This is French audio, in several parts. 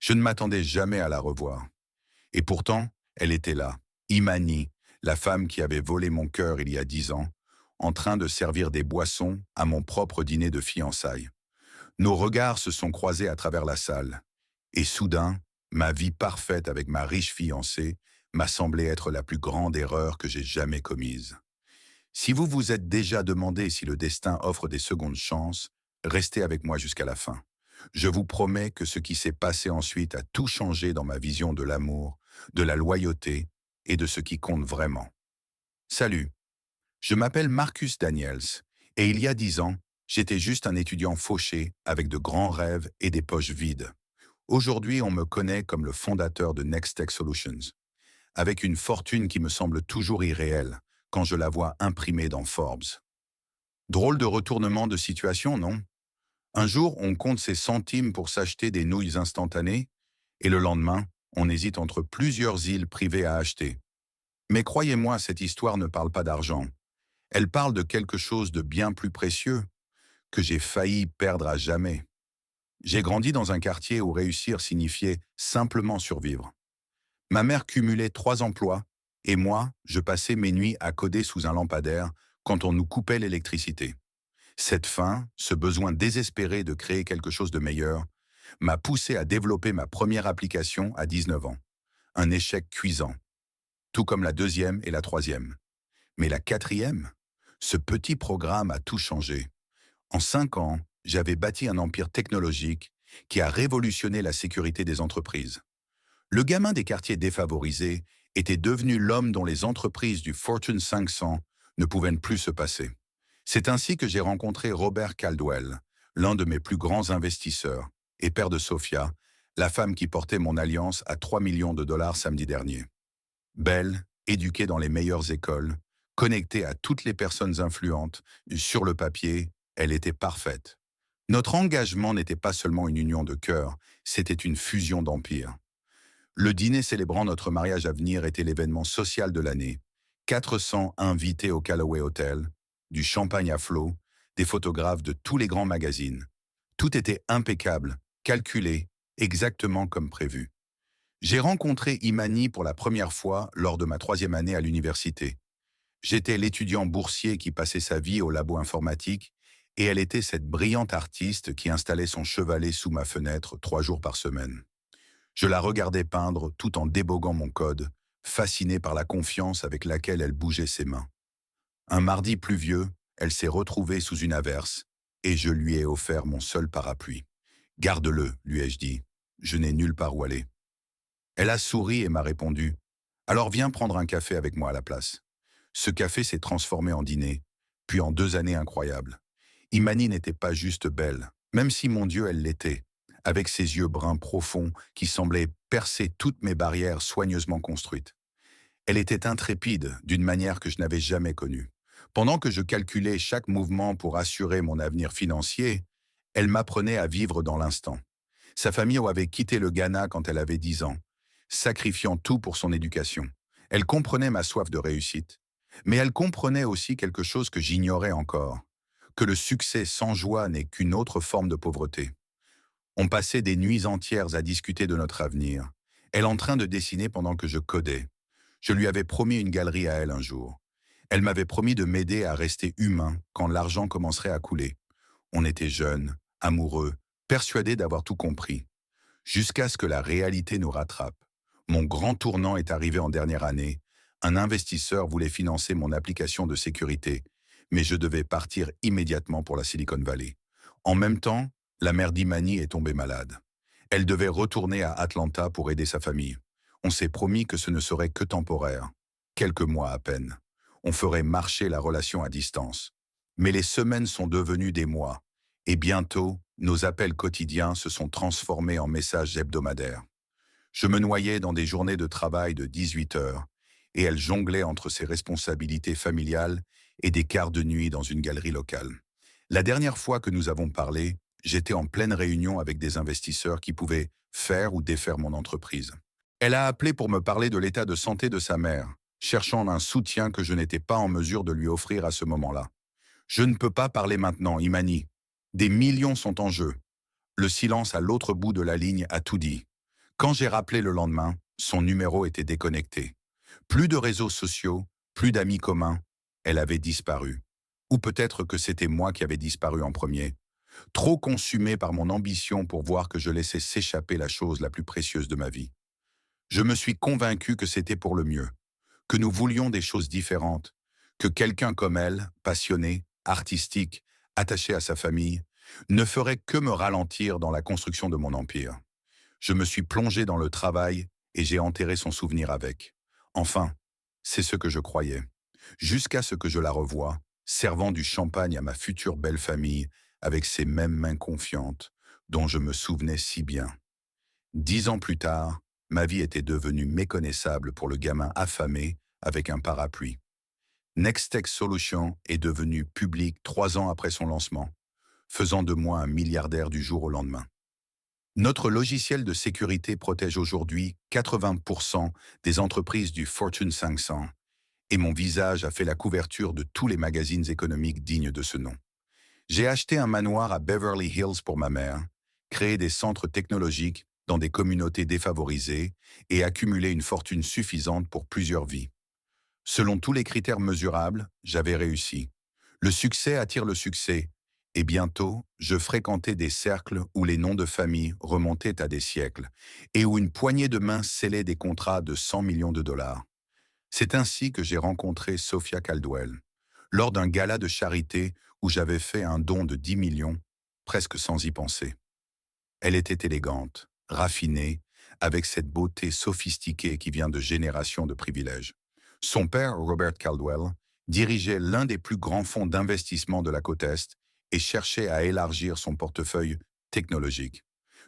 Je ne m'attendais jamais à la revoir. Et pourtant, elle était là, Imani, la femme qui avait volé mon cœur il y a 10 ans, en train de servir des boissons à mon propre dîner de fiançailles. Nos regards se sont croisés à travers la salle. Et soudain, ma vie parfaite avec ma riche fiancée m'a semblé être la plus grande erreur que j'ai jamais commise. Si vous vous êtes déjà demandé si le destin offre des secondes chances, restez avec moi jusqu'à la fin. Je vous promets que ce qui s'est passé ensuite a tout changé dans ma vision de l'amour, de la loyauté et de ce qui compte vraiment. Salut, je m'appelle Marcus Daniels et il y a 10 ans, j'étais juste un étudiant fauché avec de grands rêves et des poches vides. Aujourd'hui, on me connaît comme le fondateur de Next Tech Solutions, avec une fortune qui me semble toujours irréelle quand je la vois imprimée dans Forbes. Drôle de retournement de situation, non? Un jour, on compte ses centimes pour s'acheter des nouilles instantanées, et le lendemain, on hésite entre plusieurs îles privées à acheter. Mais croyez-moi, cette histoire ne parle pas d'argent. Elle parle de quelque chose de bien plus précieux, que j'ai failli perdre à jamais. J'ai grandi dans un quartier où réussir signifiait simplement survivre. Ma mère cumulait 3 emplois, et moi, je passais mes nuits à coder sous un lampadaire quand on nous coupait l'électricité. Cette faim, ce besoin désespéré de créer quelque chose de meilleur, m'a poussé à développer ma première application à 19 ans. Un échec cuisant, tout comme la deuxième et la troisième. Mais la quatrième, ce petit programme a tout changé. En 5 ans, j'avais bâti un empire technologique qui a révolutionné la sécurité des entreprises. Le gamin des quartiers défavorisés était devenu l'homme dont les entreprises du Fortune 500 ne pouvaient plus se passer. C'est ainsi que j'ai rencontré Robert Caldwell, l'un de mes plus grands investisseurs, et père de Sophia, la femme qui portait mon alliance à 3 millions de dollars samedi dernier. Belle, éduquée dans les meilleures écoles, connectée à toutes les personnes influentes, sur le papier, elle était parfaite. Notre engagement n'était pas seulement une union de cœur, c'était une fusion d'empires. Le dîner célébrant notre mariage à venir était l'événement social de l'année. 400 invités au Callaway Hotel, du champagne à flot, des photographes de tous les grands magazines. Tout était impeccable, calculé, exactement comme prévu. J'ai rencontré Imani pour la première fois lors de ma troisième année à l'université. J'étais l'étudiant boursier qui passait sa vie au labo informatique et elle était cette brillante artiste qui installait son chevalet sous ma fenêtre 3 jours par semaine. Je la regardais peindre tout en déboguant mon code, fasciné par la confiance avec laquelle elle bougeait ses mains. Un mardi pluvieux, elle s'est retrouvée sous une averse et je lui ai offert mon seul parapluie. Garde-le, lui ai-je dit. Je n'ai nulle part où aller. Elle a souri et m'a répondu. Alors viens prendre un café avec moi à la place. Ce café s'est transformé en dîner, puis en 2 années incroyables. Imani n'était pas juste belle, même si mon Dieu elle l'était, avec ses yeux bruns profonds qui semblaient percer toutes mes barrières soigneusement construites. Elle était intrépide d'une manière que je n'avais jamais connue. Pendant que je calculais chaque mouvement pour assurer mon avenir financier, elle m'apprenait à vivre dans l'instant. Sa famille avait quitté le Ghana quand elle avait 10 ans, sacrifiant tout pour son éducation. Elle comprenait ma soif de réussite, mais elle comprenait aussi quelque chose que j'ignorais encore, que le succès sans joie n'est qu'une autre forme de pauvreté. On passait des nuits entières à discuter de notre avenir, elle en train de dessiner pendant que je codais. Je lui avais promis une galerie à elle un jour. Elle m'avait promis de m'aider à rester humain quand l'argent commencerait à couler. On était jeunes, amoureux, persuadés d'avoir tout compris. Jusqu'à ce que la réalité nous rattrape. Mon grand tournant est arrivé en dernière année. Un investisseur voulait financer mon application de sécurité, mais je devais partir immédiatement pour la Silicon Valley. En même temps, la mère d'Imani est tombée malade. Elle devait retourner à Atlanta pour aider sa famille. On s'est promis que ce ne serait que temporaire. Quelques mois à peine. On ferait marcher la relation à distance. Mais les semaines sont devenues des mois. Et bientôt, nos appels quotidiens se sont transformés en messages hebdomadaires. Je me noyais dans des journées de travail de 18 heures, et elle jonglait entre ses responsabilités familiales et des quarts de nuit dans une galerie locale. La dernière fois que nous avons parlé, j'étais en pleine réunion avec des investisseurs qui pouvaient faire ou défaire mon entreprise. Elle a appelé pour me parler de l'état de santé de sa mère, cherchant un soutien que je n'étais pas en mesure de lui offrir à ce moment-là. Je ne peux pas parler maintenant, Imani. Des millions sont en jeu. Le silence à l'autre bout de la ligne a tout dit. Quand j'ai rappelé le lendemain, son numéro était déconnecté. Plus de réseaux sociaux, plus d'amis communs, elle avait disparu. Ou peut-être que c'était moi qui avais disparu en premier, trop consumé par mon ambition pour voir que je laissais s'échapper la chose la plus précieuse de ma vie. Je me suis convaincu que c'était pour le mieux, que nous voulions des choses différentes, que quelqu'un comme elle, passionné, artistique, attaché à sa famille, ne ferait que me ralentir dans la construction de mon empire. Je me suis plongé dans le travail et j'ai enterré son souvenir avec. Enfin, c'est ce que je croyais. Jusqu'à ce que je la revoie, servant du champagne à ma future belle famille avec ces mêmes mains confiantes dont je me souvenais si bien. 10 ans plus tard, ma vie était devenue méconnaissable pour le gamin affamé avec un parapluie. Nextech Solutions est devenu public 3 ans après son lancement, faisant de moi un milliardaire du jour au lendemain. Notre logiciel de sécurité protège aujourd'hui 80% des entreprises du Fortune 500 et mon visage a fait la couverture de tous les magazines économiques dignes de ce nom. J'ai acheté un manoir à Beverly Hills pour ma mère, créé des centres technologiques dans des communautés défavorisées et accumulé une fortune suffisante pour plusieurs vies. Selon tous les critères mesurables, j'avais réussi. Le succès attire le succès, et bientôt, je fréquentais des cercles où les noms de famille remontaient à des siècles, et où une poignée de mains scellait des contrats de 100 millions de dollars. C'est ainsi que j'ai rencontré Sophia Caldwell, lors d'un gala de charité où j'avais fait un don de 10 millions, presque sans y penser. Elle était élégante, raffinée, avec cette beauté sophistiquée qui vient de générations de privilèges. Son père, Robert Caldwell, dirigeait l'un des plus grands fonds d'investissement de la côte Est et cherchait à élargir son portefeuille technologique.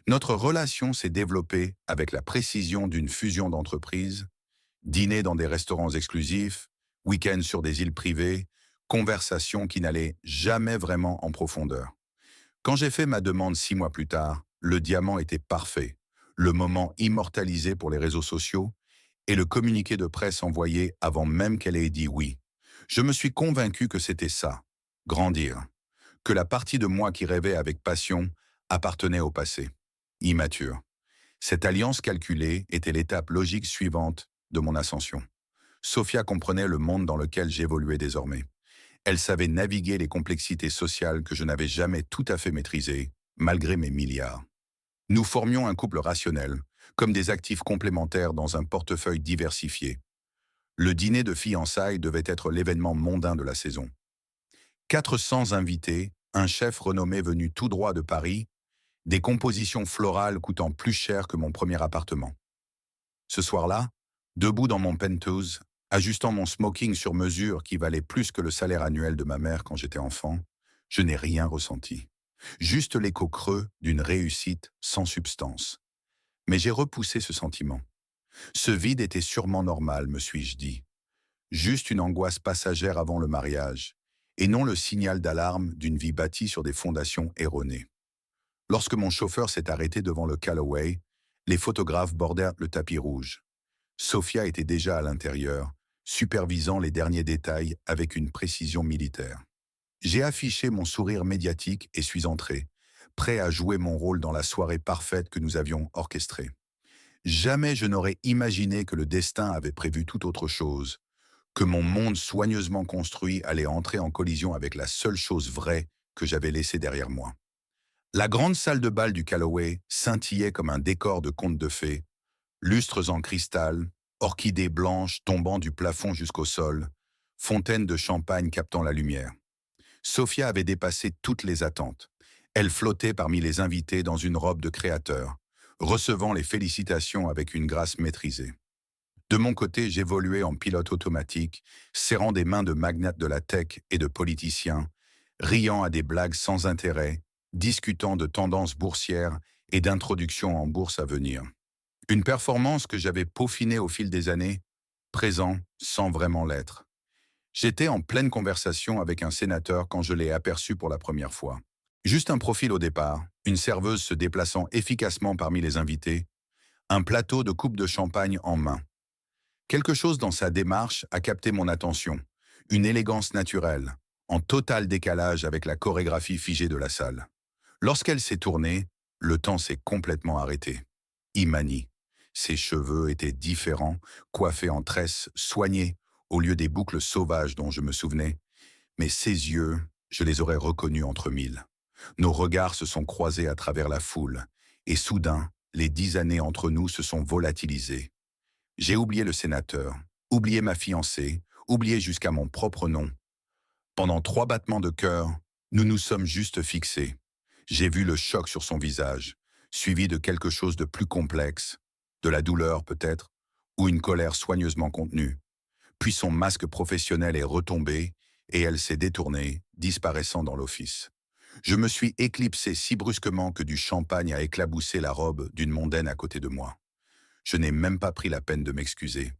Notre relation s'est développée avec la précision d'une fusion d'entreprises, dîners dans des restaurants exclusifs, week-ends sur des îles privées, conversations qui n'allaient jamais vraiment en profondeur. Quand j'ai fait ma demande 6 mois plus tard, le diamant était parfait, le moment immortalisé pour les réseaux sociaux et le communiqué de presse envoyé avant même qu'elle ait dit oui. Je me suis convaincu que c'était ça, grandir, que la partie de moi qui rêvait avec passion appartenait au passé, immature. Cette alliance calculée était l'étape logique suivante de mon ascension. Sophia comprenait le monde dans lequel j'évoluais désormais. Elle savait naviguer les complexités sociales que je n'avais jamais tout à fait maîtrisées, malgré mes milliards. Nous formions un couple rationnel, comme des actifs complémentaires dans un portefeuille diversifié. Le dîner de fiançailles devait être l'événement mondain de la saison. 400 invités, un chef renommé venu tout droit de Paris, des compositions florales coûtant plus cher que mon premier appartement. Ce soir-là, debout dans mon penthouse, ajustant mon smoking sur mesure qui valait plus que le salaire annuel de ma mère quand j'étais enfant, je n'ai rien ressenti. Juste l'écho creux d'une réussite sans substance. Mais j'ai repoussé ce sentiment. Ce vide était sûrement normal, me suis-je dit. Juste une angoisse passagère avant le mariage, et non le signal d'alarme d'une vie bâtie sur des fondations erronées. Lorsque mon chauffeur s'est arrêté devant le Callaway, les photographes bordèrent le tapis rouge. Sophia était déjà à l'intérieur, supervisant les derniers détails avec une précision militaire. J'ai affiché mon sourire médiatique et suis entré, prêt à jouer mon rôle dans la soirée parfaite que nous avions orchestrée. Jamais je n'aurais imaginé que le destin avait prévu tout autre chose, que mon monde soigneusement construit allait entrer en collision avec la seule chose vraie que j'avais laissée derrière moi. La grande salle de bal du Callaway scintillait comme un décor de conte de fées, lustres en cristal, orchidées blanches tombant du plafond jusqu'au sol, fontaines de champagne captant la lumière. Sophia avait dépassé toutes les attentes. Elle flottait parmi les invités dans une robe de créateur, recevant les félicitations avec une grâce maîtrisée. De mon côté, j'évoluais en pilote automatique, serrant des mains de magnates de la tech et de politiciens, riant à des blagues sans intérêt, discutant de tendances boursières et d'introductions en bourse à venir. Une performance que j'avais peaufinée au fil des années, présent sans vraiment l'être. J'étais en pleine conversation avec un sénateur quand je l'ai aperçu pour la première fois. Juste un profil au départ, une serveuse se déplaçant efficacement parmi les invités, un plateau de coupe de champagne en main. Quelque chose dans sa démarche a capté mon attention, une élégance naturelle, en total décalage avec la chorégraphie figée de la salle. Lorsqu'elle s'est tournée, le temps s'est complètement arrêté. Imani. Ses cheveux étaient différents, coiffés en tresses, soignés, au lieu des boucles sauvages dont je me souvenais. Mais ses yeux, je les aurais reconnus entre mille. Nos regards se sont croisés à travers la foule, et soudain, les 10 années entre nous se sont volatilisées. J'ai oublié le sénateur, oublié ma fiancée, oublié jusqu'à mon propre nom. Pendant 3 battements de cœur, nous nous sommes juste fixés. J'ai vu le choc sur son visage, suivi de quelque chose de plus complexe, de la douleur peut-être, ou une colère soigneusement contenue. Puis son masque professionnel est retombé et elle s'est détournée, disparaissant dans l'office. Je me suis éclipsé si brusquement que du champagne a éclaboussé la robe d'une mondaine à côté de moi. Je n'ai même pas pris la peine de m'excuser.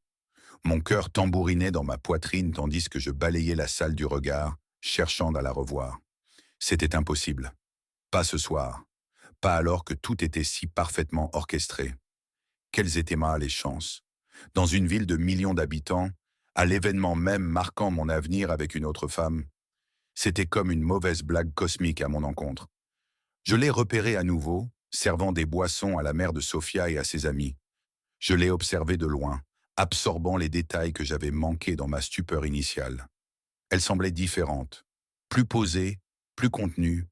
Mon cœur tambourinait dans ma poitrine tandis que je balayais la salle du regard, cherchant à la revoir. C'était impossible. Pas ce soir. Pas alors que tout était si parfaitement orchestré. Quelles étaient les chances? Dans une ville de millions d'habitants, à l'événement même marquant mon avenir avec une autre femme, c'était comme une mauvaise blague cosmique à mon encontre. Je l'ai repéré à nouveau, servant des boissons à la mère de Sophia et à ses amis. Je l'ai observée de loin, absorbant les détails que j'avais manqués dans ma stupeur initiale. Elle semblait différente, plus posée, plus contenue,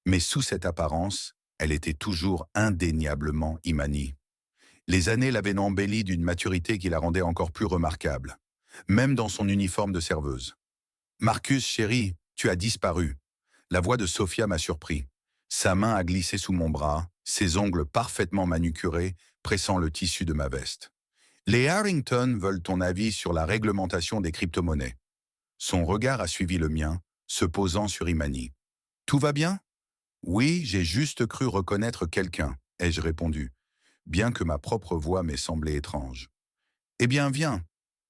mais sous cette apparence, elle était toujours indéniablement Imani. Les années l'avaient embellie d'une maturité qui la rendait encore plus remarquable, même dans son uniforme de serveuse. Marcus, chéri, tu as disparu. La voix de Sophia m'a surpris. Sa main a glissé sous mon bras, ses ongles parfaitement manucurés, pressant le tissu de ma veste. Les Harrington veulent ton avis sur la réglementation des crypto-monnaies. Son regard a suivi le mien, se posant sur Imani. Tout va bien? Oui, j'ai juste cru reconnaître quelqu'un, ai-je répondu, bien que ma propre voix m'ait semblé étrange. Eh bien, viens,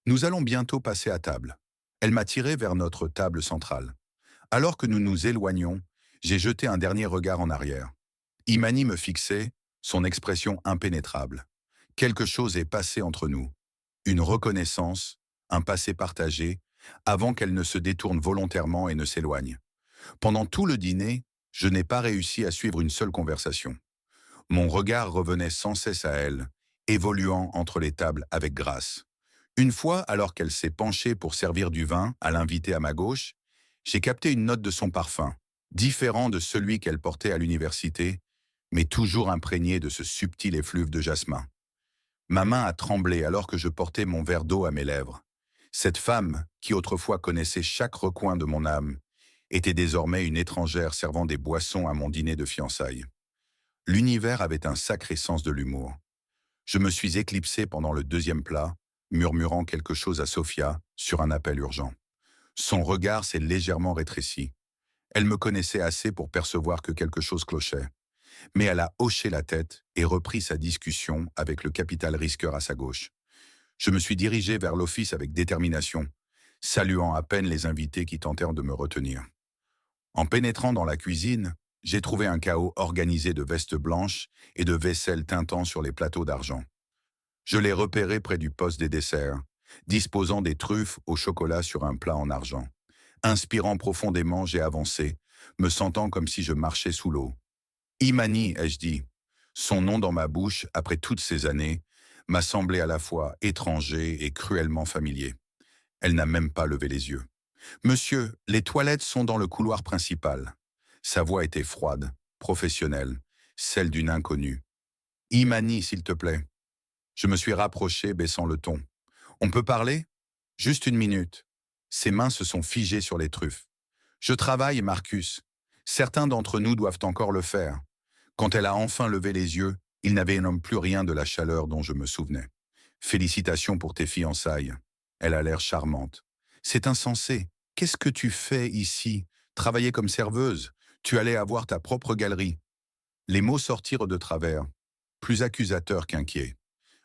nous allons bientôt passer à table. Elle m'a tiré vers notre table centrale. Alors que nous nous éloignions, j'ai jeté un dernier regard en arrière. Imani me fixait, son expression impénétrable. Quelque chose est passé entre nous. Une reconnaissance, un passé partagé, avant qu'elle ne se détourne volontairement et ne s'éloigne. Pendant tout le dîner, je n'ai pas réussi à suivre une seule conversation. Mon regard revenait sans cesse à elle, évoluant entre les tables avec grâce. Une fois, alors qu'elle s'est penchée pour servir du vin à l'invité à ma gauche, j'ai capté une note de son parfum, différent de celui qu'elle portait à l'université, mais toujours imprégné de ce subtil effluve de jasmin. Ma main a tremblé alors que je portais mon verre d'eau à mes lèvres. Cette femme, qui autrefois connaissait chaque recoin de mon âme, était désormais une étrangère servant des boissons à mon dîner de fiançailles. L'univers avait un sacré sens de l'humour. Je me suis éclipsé pendant le deuxième plat, murmurant quelque chose à Sophia sur un appel urgent. Son regard s'est légèrement rétréci. Elle me connaissait assez pour percevoir que quelque chose clochait. Mais elle a hoché la tête et repris sa discussion avec le capital risqueur à sa gauche. Je me suis dirigé vers l'office avec détermination, saluant à peine les invités qui tentèrent de me retenir. En pénétrant dans la cuisine, j'ai trouvé un chaos organisé de vestes blanches et de vaisselle tintant sur les plateaux d'argent. Je l'ai repéré près du poste des desserts, disposant des truffes au chocolat sur un plat en argent. Inspirant profondément, j'ai avancé, me sentant comme si je marchais sous l'eau. Imani, ai-je dit. Son nom dans ma bouche, après toutes ces années, m'a semblé à la fois étranger et cruellement familier. Elle n'a même pas levé les yeux. Monsieur, les toilettes sont dans le couloir principal. Sa voix était froide, professionnelle, celle d'une inconnue. Imani, s'il te plaît. Je me suis rapproché, baissant le ton. On peut parler? Juste une minute. Ses mains se sont figées sur les truffes. Je travaille, Marcus. Certains d'entre nous doivent encore le faire. Quand elle a enfin levé les yeux, il n'avait non plus rien de la chaleur dont je me souvenais. Félicitations pour tes fiançailles. Elle a l'air charmante. C'est insensé. Qu'est-ce que tu fais ici? Travailler comme serveuse? Tu allais avoir ta propre galerie. Les mots sortirent de travers, plus accusateurs qu'inquiets.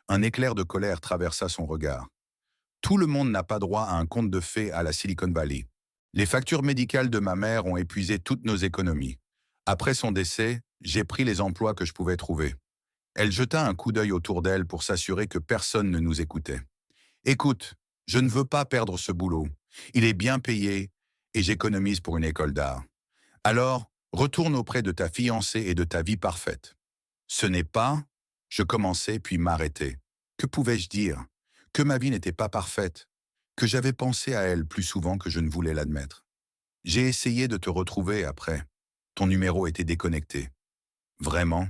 Un éclair de colère traversa son regard. Tout le monde n'a pas droit à un conte de fées à la Silicon Valley. Les factures médicales de ma mère ont épuisé toutes nos économies. Après son décès, j'ai pris les emplois que je pouvais trouver. Elle jeta un coup d'œil autour d'elle pour s'assurer que personne ne nous écoutait. Écoute, je ne veux pas perdre ce boulot. Il est bien payé et j'économise pour une école d'art. Alors, retourne auprès de ta fiancée et de ta vie parfaite. Ce n'est pas, je commençais puis m'arrêtais. Que pouvais-je dire? Que ma vie n'était pas parfaite, que j'avais pensé à elle plus souvent que je ne voulais l'admettre. J'ai essayé de te retrouver après. Ton numéro était déconnecté. Vraiment?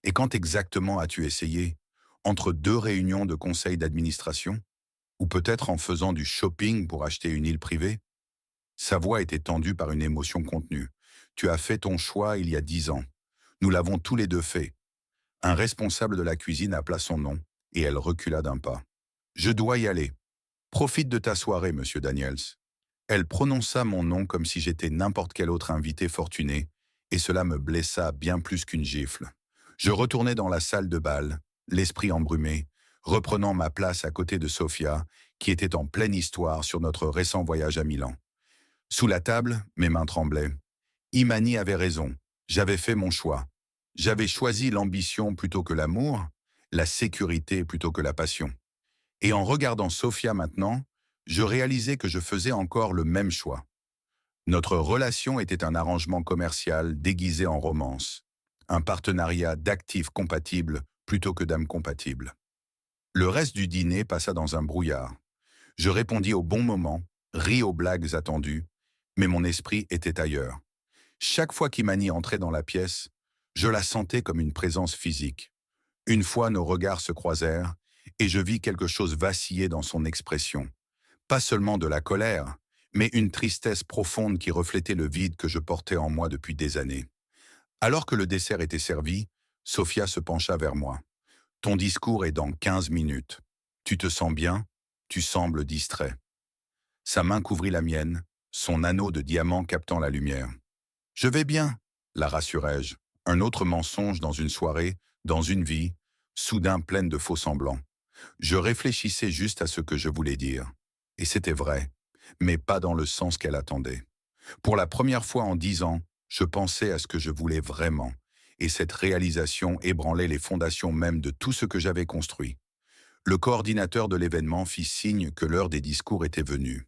Et quand exactement as-tu essayé? Entre deux réunions de conseil d'administration? Ou peut-être en faisant du shopping pour acheter une île privée? Sa voix était tendue par une émotion contenue. Tu as fait ton choix il y a 10 ans. Nous l'avons tous les deux fait. Un responsable de la cuisine appela son nom, et elle recula d'un pas. Je dois y aller. Profite de ta soirée, monsieur Daniels. Elle prononça mon nom comme si j'étais n'importe quel autre invité fortuné, et cela me blessa bien plus qu'une gifle. Je retournai dans la salle de bal, l'esprit embrumé, reprenant ma place à côté de Sofia, qui était en pleine histoire sur notre récent voyage à Milan. Sous la table, mes mains tremblaient. Imani avait raison, j'avais fait mon choix. J'avais choisi l'ambition plutôt que l'amour, la sécurité plutôt que la passion. Et en regardant Sofia maintenant, je réalisais que je faisais encore le même choix. Notre relation était un arrangement commercial déguisé en romance, un partenariat d'actifs compatibles plutôt que d'âmes compatibles. Le reste du dîner passa dans un brouillard. Je répondis au bon moment, ris aux blagues attendues, mais mon esprit était ailleurs. Chaque fois qu'Imani entrait dans la pièce, je la sentais comme une présence physique. Une fois nos regards se croisèrent, et je vis quelque chose vaciller dans son expression. Pas seulement de la colère, mais une tristesse profonde qui reflétait le vide que je portais en moi depuis des années. Alors que le dessert était servi, Sophia se pencha vers moi. Ton discours est dans 15 minutes. Tu te sens bien? Tu sembles distrait. Sa main couvrit la mienne, son anneau de diamant captant la lumière. Je vais bien, la rassurai-je. Un autre mensonge dans une soirée, dans une vie, soudain pleine de faux-semblants. Je réfléchissais juste à ce que je voulais dire. Et c'était vrai, mais pas dans le sens qu'elle attendait. Pour la première fois en 10 ans, je pensais à ce que je voulais vraiment, et cette réalisation ébranlait les fondations même de tout ce que j'avais construit. Le coordinateur de l'événement fit signe que l'heure des discours était venue.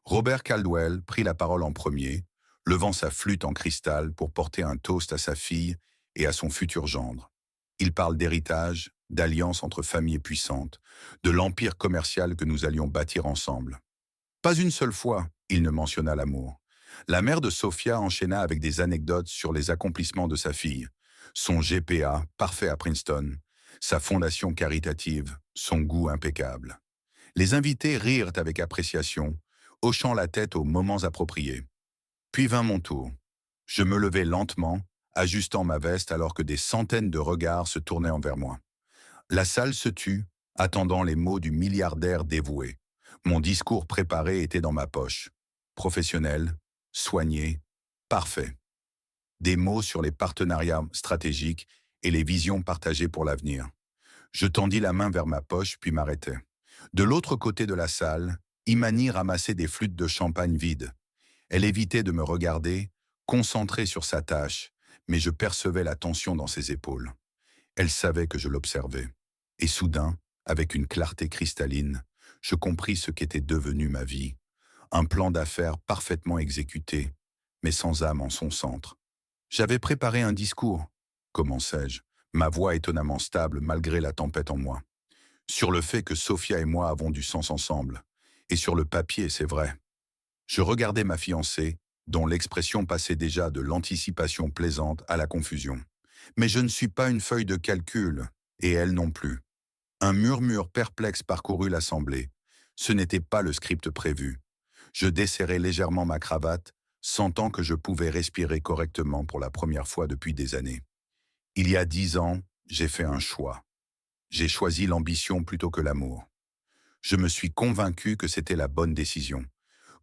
Robert Caldwell prit la parole en premier, levant sa flûte en cristal pour porter un toast à sa fille et à son futur gendre. Il parle d'héritage, d'alliance entre familles puissantes, de l'empire commercial que nous allions bâtir ensemble. Pas une seule fois, il ne mentionna l'amour. La mère de Sophia enchaîna avec des anecdotes sur les accomplissements de sa fille, son GPA parfait à Princeton, sa fondation caritative, son goût impeccable. Les invités rirent avec appréciation, hochant la tête aux moments appropriés. Puis vint mon tour. Je me levai lentement, ajustant ma veste alors que des centaines de regards se tournaient envers moi. La salle se tut, attendant les mots du milliardaire dévoué. Mon discours préparé était dans ma poche. Professionnel, soigné, parfait. Des mots sur les partenariats stratégiques et les visions partagées pour l'avenir. Je tendis la main vers ma poche puis m'arrêtai. De l'autre côté de la salle, Imani ramassait des flûtes de champagne vides. Elle évitait de me regarder, concentrée sur sa tâche, mais je percevais la tension dans ses épaules. Elle savait que je l'observais. Et soudain, avec une clarté cristalline, je compris ce qu'était devenu ma vie. Un plan d'affaires parfaitement exécuté, mais sans âme en son centre. J'avais préparé un discours, commençai-je, ma voix étonnamment stable malgré la tempête en moi. Sur le fait que Sophia et moi avons du sens ensemble. Et sur le papier, c'est vrai. Je regardais ma fiancée, dont l'expression passait déjà de l'anticipation plaisante à la confusion. Mais je ne suis pas une feuille de calcul, et elle non plus. Un murmure perplexe parcourut l'assemblée. Ce n'était pas le script prévu. Je desserrai légèrement ma cravate, sentant que je pouvais respirer correctement pour la première fois depuis des années. Il y a 10 ans, j'ai fait un choix. J'ai choisi l'ambition plutôt que l'amour. Je me suis convaincu que c'était la bonne décision,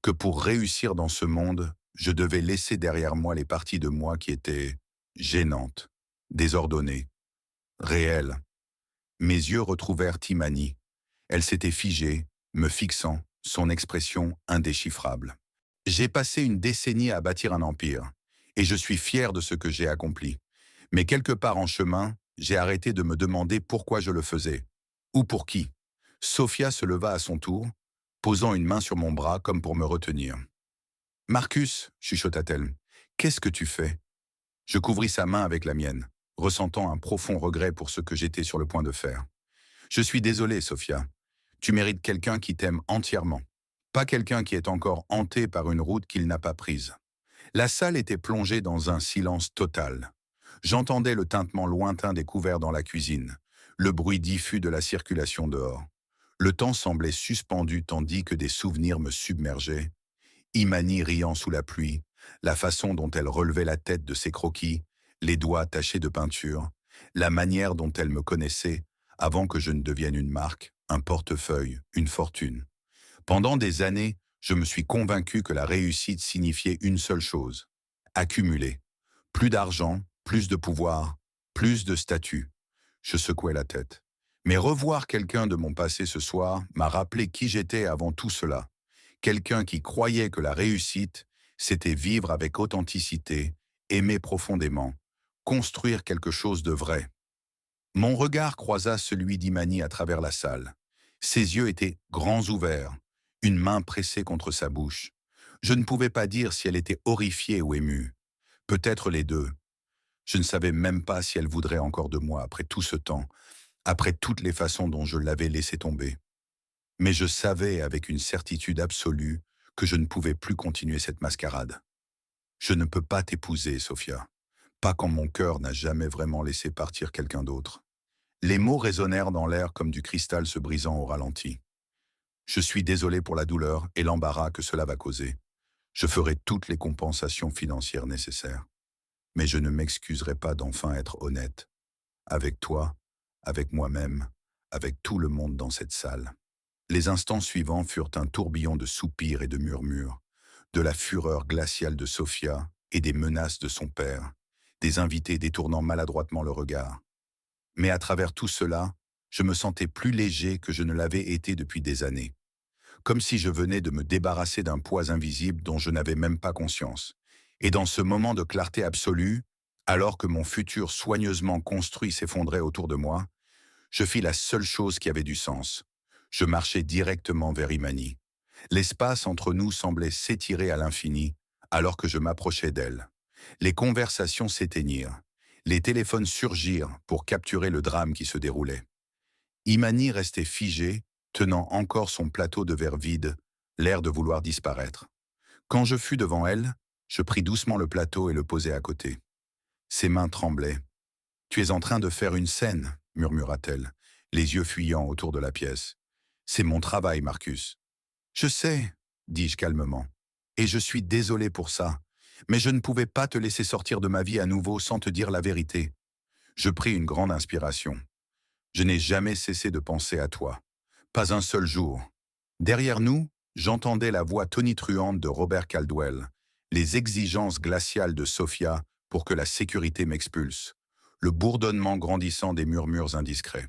que pour réussir dans ce monde, je devais laisser derrière moi les parties de moi qui étaient gênantes, désordonnées, réelles. Mes yeux retrouvèrent Imani. Elle s'était figée, me fixant, son expression indéchiffrable. J'ai passé une décennie à bâtir un empire, et je suis fier de ce que j'ai accompli. Mais quelque part en chemin, j'ai arrêté de me demander pourquoi je le faisais, ou pour qui. Sophia se leva à son tour, posant une main sur mon bras comme pour me retenir. « Marcus, chuchota-t-elle, qu'est-ce que tu fais ?» Je couvris sa main avec la mienne, ressentant un profond regret pour ce que j'étais sur le point de faire. Je suis désolé, Sophia. Tu mérites quelqu'un qui t'aime entièrement. Pas quelqu'un qui est encore hanté par une route qu'il n'a pas prise. La salle était plongée dans un silence total. J'entendais le tintement lointain des couverts dans la cuisine, le bruit diffus de la circulation dehors. Le temps semblait suspendu tandis que des souvenirs me submergeaient. Imani riant sous la pluie, la façon dont elle relevait la tête de ses croquis, les doigts tachés de peinture, la manière dont elle me connaissait avant que je ne devienne une marque, un portefeuille, une fortune. Pendant des années, je me suis convaincu que la réussite signifiait une seule chose: accumuler. Plus d'argent, plus de pouvoir, plus de statut. Je secouais la tête. Mais revoir quelqu'un de mon passé ce soir m'a rappelé qui j'étais avant tout cela. Quelqu'un qui croyait que la réussite, c'était vivre avec authenticité, aimer profondément, construire quelque chose de vrai. Mon regard croisa celui d'Imani à travers la salle. Ses yeux étaient grands ouverts, une main pressée contre sa bouche. Je ne pouvais pas dire si elle était horrifiée ou émue. Peut-être les deux. Je ne savais même pas si elle voudrait encore de moi après tout ce temps, après toutes les façons dont je l'avais laissé tomber. Mais je savais avec une certitude absolue que je ne pouvais plus continuer cette mascarade. Je ne peux pas t'épouser, Sophia. Pas quand mon cœur n'a jamais vraiment laissé partir quelqu'un d'autre. Les mots résonnèrent dans l'air comme du cristal se brisant au ralenti. Je suis désolé pour la douleur et l'embarras que cela va causer. Je ferai toutes les compensations financières nécessaires. Mais je ne m'excuserai pas d'enfin être honnête. Avec toi, avec moi-même, avec tout le monde dans cette salle. Les instants suivants furent un tourbillon de soupirs et de murmures, de la fureur glaciale de Sophia et des menaces de son père, des invités détournant maladroitement le regard. Mais à travers tout cela, je me sentais plus léger que je ne l'avais été depuis des années. Comme si je venais de me débarrasser d'un poids invisible dont je n'avais même pas conscience. Et dans ce moment de clarté absolue, alors que mon futur soigneusement construit s'effondrait autour de moi, je fis la seule chose qui avait du sens. Je marchai directement vers Imani. L'espace entre nous semblait s'étirer à l'infini, alors que je m'approchais d'elle. Les conversations s'éteignirent. Les téléphones surgirent pour capturer le drame qui se déroulait. Imani restait figée, tenant encore son plateau de verre vide, l'air de vouloir disparaître. Quand je fus devant elle, je pris doucement le plateau et le posai à côté. Ses mains tremblaient. « Tu es en train de faire une scène », murmura-t-elle, les yeux fuyants autour de la pièce. « C'est mon travail, Marcus. »« Je sais, » dis-je calmement, « et je suis désolé pour ça, mais je ne pouvais pas te laisser sortir de ma vie à nouveau sans te dire la vérité. » Je pris une grande inspiration. Je n'ai jamais cessé de penser à toi. Pas un seul jour. Derrière nous, j'entendais la voix tonitruante de Robert Caldwell, les exigences glaciales de Sophia pour que la sécurité m'expulse, le bourdonnement grandissant des murmures indiscrets.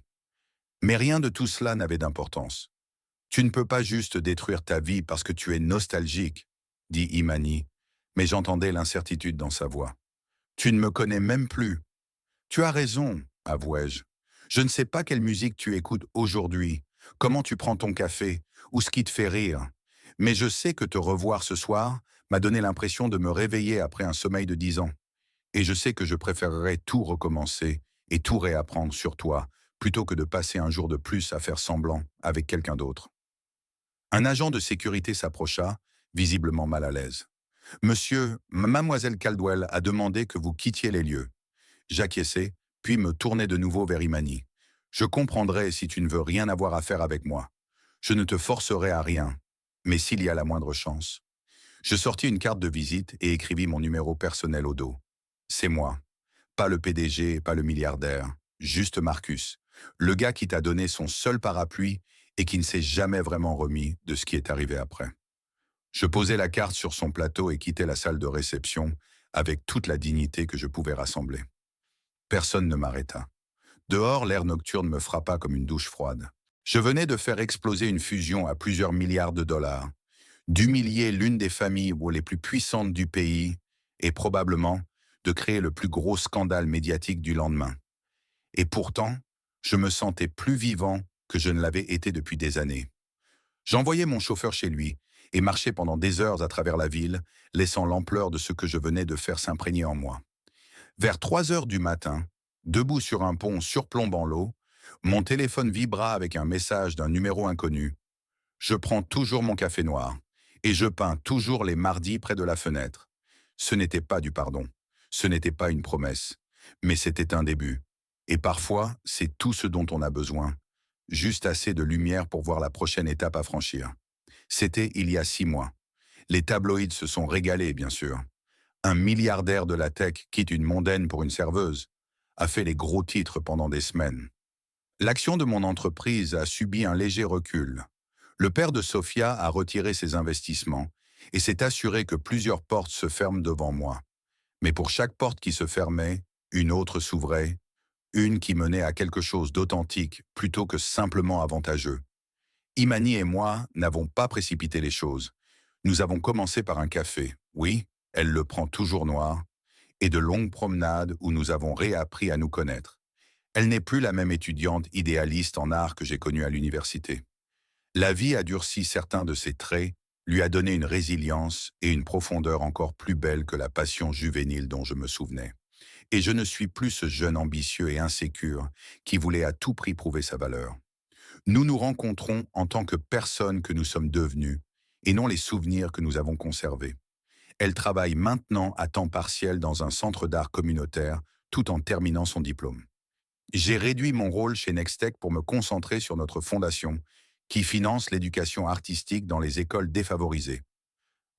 Mais rien de tout cela n'avait d'importance. « Tu ne peux pas juste détruire ta vie parce que tu es nostalgique, » dit Imani, mais j'entendais l'incertitude dans sa voix. « Tu ne me connais même plus. »« Tu as raison, » avouai-je. « Je ne sais pas quelle musique tu écoutes aujourd'hui, comment tu prends ton café, ou ce qui te fait rire. Mais je sais que te revoir ce soir m'a donné l'impression de me réveiller après un sommeil de 10 ans. Et je sais que je préférerais tout recommencer et tout réapprendre sur toi, plutôt que de passer un jour de plus à faire semblant avec quelqu'un d'autre. » Un agent de sécurité s'approcha, visiblement mal à l'aise. « Monsieur, mademoiselle Caldwell a demandé que vous quittiez les lieux. » J'acquiesçai, puis me tournai de nouveau vers Imani. « Je comprendrai si tu ne veux rien avoir à faire avec moi. Je ne te forcerai à rien, mais s'il y a la moindre chance. » Je sortis une carte de visite et écrivis mon numéro personnel au dos. C'est moi. Pas le PDG, pas le milliardaire. Juste Marcus. Le gars qui t'a donné son seul parapluie et qui ne s'est jamais vraiment remis de ce qui est arrivé après. Je posai la carte sur son plateau et quittai la salle de réception avec toute la dignité que je pouvais rassembler. Personne ne m'arrêta. Dehors, l'air nocturne me frappa comme une douche froide. Je venais de faire exploser une fusion à plusieurs milliards de dollars, d'humilier l'une des familles les plus puissantes du pays et probablement de créer le plus gros scandale médiatique du lendemain. Et pourtant, je me sentais plus vivant que je ne l'avais été depuis des années. J'envoyai mon chauffeur chez lui et marchai pendant des heures à travers la ville, laissant l'ampleur de ce que je venais de faire s'imprégner en moi. Vers 3 heures du matin, debout sur un pont surplombant l'eau, Mon téléphone vibra avec un message d'un numéro inconnu. Je prends toujours mon café noir. Et je peins toujours les mardis près de la fenêtre. Ce n'était pas du pardon. Ce n'était pas une promesse. Mais c'était un début. Et parfois, c'est tout ce dont on a besoin. Juste assez de lumière pour voir la prochaine étape à franchir. C'était il y a 6 mois. Les tabloïds se sont régalés, bien sûr. Un milliardaire de la tech quitte une mondaine pour une serveuse, a fait les gros titres pendant des semaines. L'action de mon entreprise a subi un léger recul. Le père de Sophia a retiré ses investissements et s'est assuré que plusieurs portes se ferment devant moi. Mais pour chaque porte qui se fermait, une autre s'ouvrait, une qui menait à quelque chose d'authentique plutôt que simplement avantageux. Imani et moi n'avons pas précipité les choses. Nous avons commencé par un café, oui, elle le prend toujours noir, et de longues promenades où nous avons réappris à nous connaître. Elle n'est plus la même étudiante idéaliste en art que j'ai connue à l'université. La vie a durci certains de ses traits, lui a donné une résilience et une profondeur encore plus belle que la passion juvénile dont je me souvenais. Et je ne suis plus ce jeune ambitieux et insécure qui voulait à tout prix prouver sa valeur. Nous nous rencontrons en tant que personnes que nous sommes devenues et non les souvenirs que nous avons conservés. Elle travaille maintenant à temps partiel dans un centre d'art communautaire tout en terminant son diplôme. J'ai réduit mon rôle chez Nextech pour me concentrer sur notre fondation, qui finance l'éducation artistique dans les écoles défavorisées.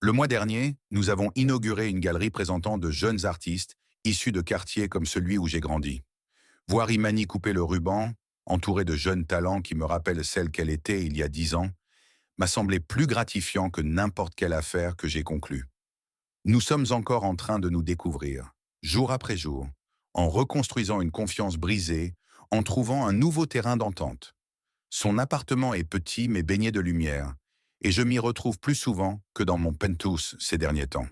Le mois dernier, nous avons inauguré une galerie présentant de jeunes artistes issus de quartiers comme celui où j'ai grandi. Voir Imani couper le ruban, entourée de jeunes talents qui me rappellent celle qu'elle était il y a 10 ans, m'a semblé plus gratifiant que n'importe quelle affaire que j'ai conclue. Nous sommes encore en train de nous découvrir, jour après jour, en reconstruisant une confiance brisée, en trouvant un nouveau terrain d'entente. Son appartement est petit mais baigné de lumière, et je m'y retrouve plus souvent que dans mon penthouse ces derniers temps.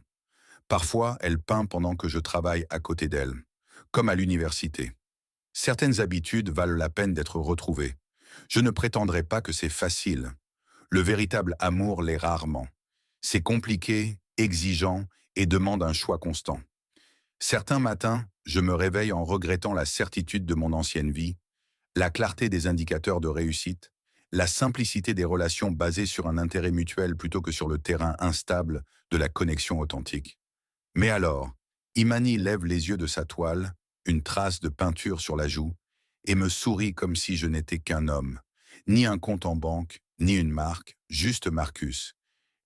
Parfois, elle peint pendant que je travaille à côté d'elle, comme à l'université. Certaines habitudes valent la peine d'être retrouvées. Je ne prétendrai pas que c'est facile. Le véritable amour l'est rarement. C'est compliqué, exigeant et demande un choix constant. Certains matins, je me réveille en regrettant la certitude de mon ancienne vie, la clarté des indicateurs de réussite, la simplicité des relations basées sur un intérêt mutuel plutôt que sur le terrain instable de la connexion authentique. Mais alors, Imani lève les yeux de sa toile, une trace de peinture sur la joue, et me sourit comme si je n'étais qu'un homme, ni un compte en banque, ni une marque, juste Marcus.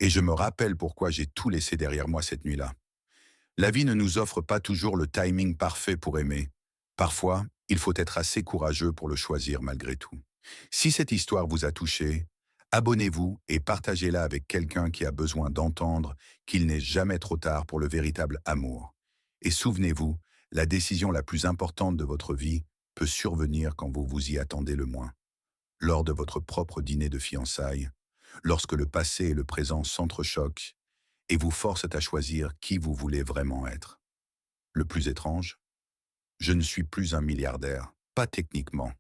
Et je me rappelle pourquoi j'ai tout laissé derrière moi cette nuit-là. La vie ne nous offre pas toujours le timing parfait pour aimer. Parfois, il faut être assez courageux pour le choisir malgré tout. Si cette histoire vous a touché, abonnez-vous et partagez-la avec quelqu'un qui a besoin d'entendre qu'il n'est jamais trop tard pour le véritable amour. Et souvenez-vous, la décision la plus importante de votre vie peut survenir quand vous vous y attendez le moins. Lors de votre propre dîner de fiançailles, lorsque le passé et le présent s'entrechoquent et vous forcent à choisir qui vous voulez vraiment être. Le plus étrange, je ne suis plus un milliardaire, pas techniquement.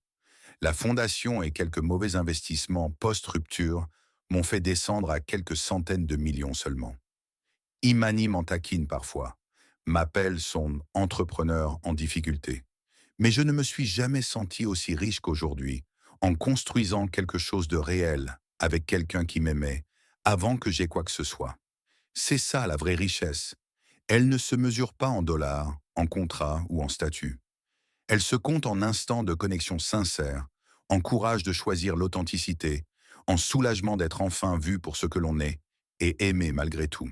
La fondation et quelques mauvais investissements post-rupture m'ont fait descendre à quelques centaines de millions seulement. Imani m'en taquine parfois, m'appelle son entrepreneur en difficulté. Mais je ne me suis jamais senti aussi riche qu'aujourd'hui, en construisant quelque chose de réel avec quelqu'un qui m'aimait, avant que j'aie quoi que ce soit. C'est ça la vraie richesse. Elle ne se mesure pas en dollars, en contrats ou en statuts. Elle se compte en instants de connexion sincère, en courage de choisir l'authenticité, en soulagement d'être enfin vu pour ce que l'on est et aimé malgré tout.